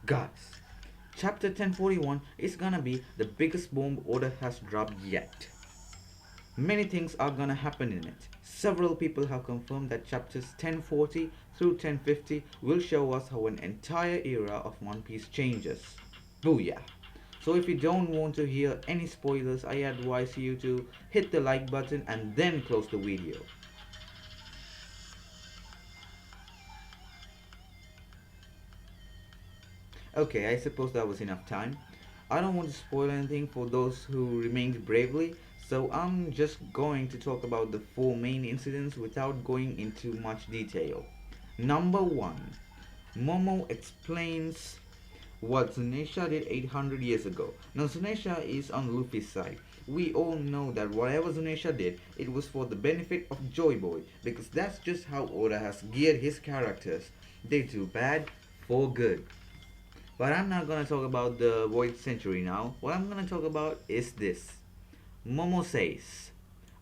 Guys, chapter 1041 is gonna be the biggest bomb Oda has dropped yet. Many things are gonna happen in it. Several people have confirmed that chapters 1040 through 1050 will show us how an entire era of One Piece changes. Booyah! So if you don't want to hear any spoilers, I advise you to hit the like button and then close the video. Okay, I suppose that was enough time. I don't want to spoil anything for those who remained bravely, so I'm just going to talk about the four main incidents without going into much detail. Number 1. Momo explains what Zunisha did 800 years ago. Now Zunisha is on Luffy's side. We all know that whatever Zunisha did, it was for the benefit of Joy Boy, because that's just how Oda has geared his characters. They do bad for good. But I'm not gonna talk about the Void Century now. What I'm gonna talk about is this. Momo says,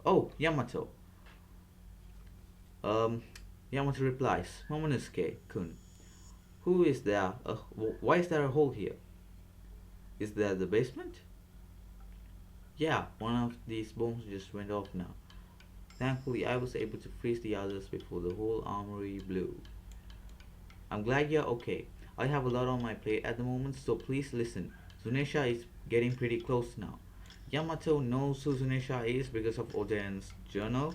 "Oh, Yamato." Um, Yamato replies, "Momonosuke-kun, who is there? Why is there a hole here? Is there the basement?" "Yeah, one of these bombs just went off now. Thankfully, I was able to freeze the others before the whole armory blew. I'm glad you're okay. I have a lot on my plate at the moment, so please listen. Zunisha is getting pretty close now." Yamato knows who Zunisha is because of Oden's journal.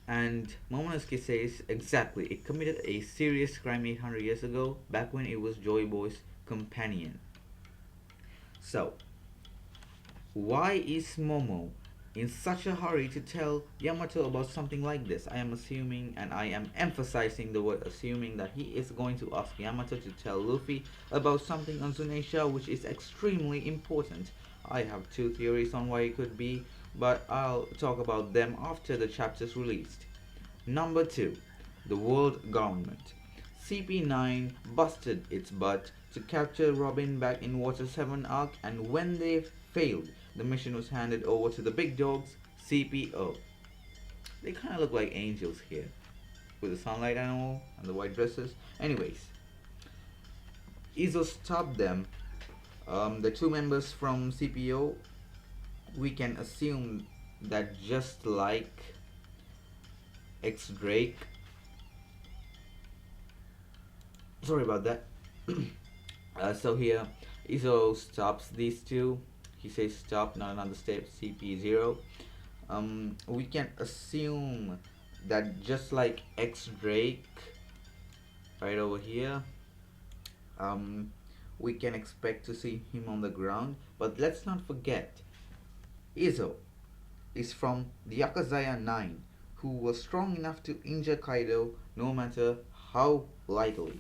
And Momonosuke says, exactly, it committed a serious crime 800 years ago, back when it was Joy Boy's companion. So, why is Momo in such a hurry to tell Yamato about something like this? I am assuming, and I am emphasizing the word assuming, that he is going to ask Yamato to tell Luffy about something on Zunisha which is extremely important. I have two theories on why it could be, but I'll talk about them after the chapter's released. Number 2. The world government. CP9 busted its butt to capture Robin back in Water 7 arc, and when they failed, the mission was handed over to the big dogs, CPO. They kind of look like angels here, with the sunlight and all, and the white dresses. Anyways, Izo stopped them. The two members from CPO, we can assume that just like X Drake, sorry about that. So here, Izo stops these two. He says stop, not another step, CP0. We can assume that just like X Drake, right over here, we can expect to see him on the ground. But let's not forget, Izo is from the Yakuzaya 9, who was strong enough to injure Kaido no matter how lightly.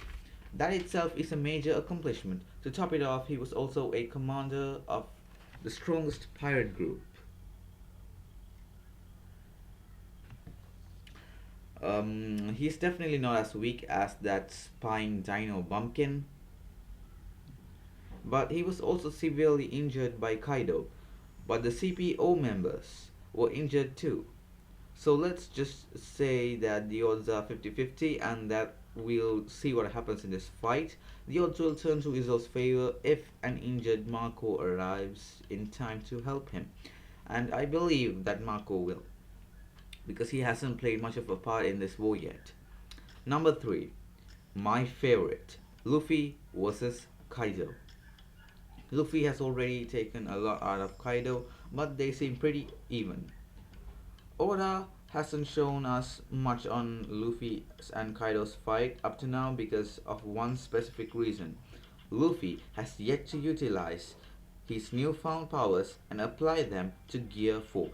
That itself is a major accomplishment. To top it off, he was also a commander of the strongest pirate group. He's definitely not as weak as that spine Dino Bumpkin, but he was also severely injured by Kaido. But the CPO members were injured too. So let's just say that the odds are 50-50, and that we'll see what happens in this fight. The odds will turn to Izzo's favor if an injured Marco arrives in time to help him. And I believe that Marco will, because he hasn't played much of a part in this war yet. Number 3. My favorite. Luffy versus Kaido. Luffy has already taken a lot out of Kaido, but they seem pretty even. Oda hasn't shown us much on Luffy and Kaido's fight up to now because of one specific reason. Luffy has yet to utilize his newfound powers and apply them to Gear 4th.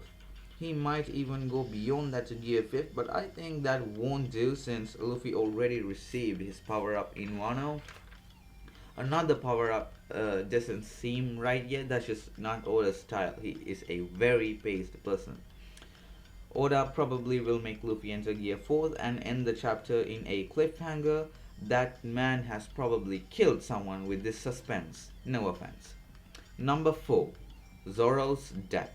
He might even go beyond that to Gear 5th, but I think that won't do since Luffy already received his power up in Wano. Another power up doesn't seem right yet. That's just not Oda's style. He is a very paced person. Oda probably will make Luffy enter Gear 4th and end the chapter in a cliffhanger. That man has probably killed someone with this suspense. No offense. Number 4. Zoro's death.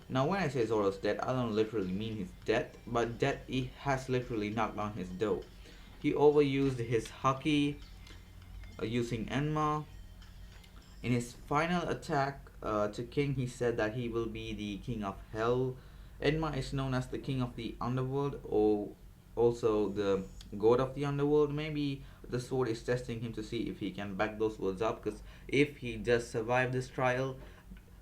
Now when I say Zoro's death, I don't literally mean his death, but death he has literally knocked on his door. He overused his haki using Enma. In his final attack to King, he said that he will be the king of hell. Enma is known as the king of the underworld, or also the god of the underworld. Maybe the sword is testing him to see if he can back those words up, because if he does survive this trial,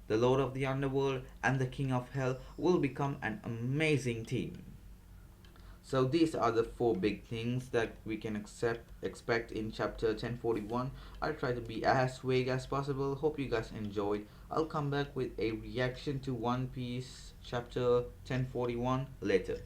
the lord of the underworld and the king of hell will become an amazing team. So these are the four big things that we can expect in chapter 1041. I'll try to be as vague as possible. Hope you guys enjoyed. I'll come back with a reaction to One Piece chapter 1041 later.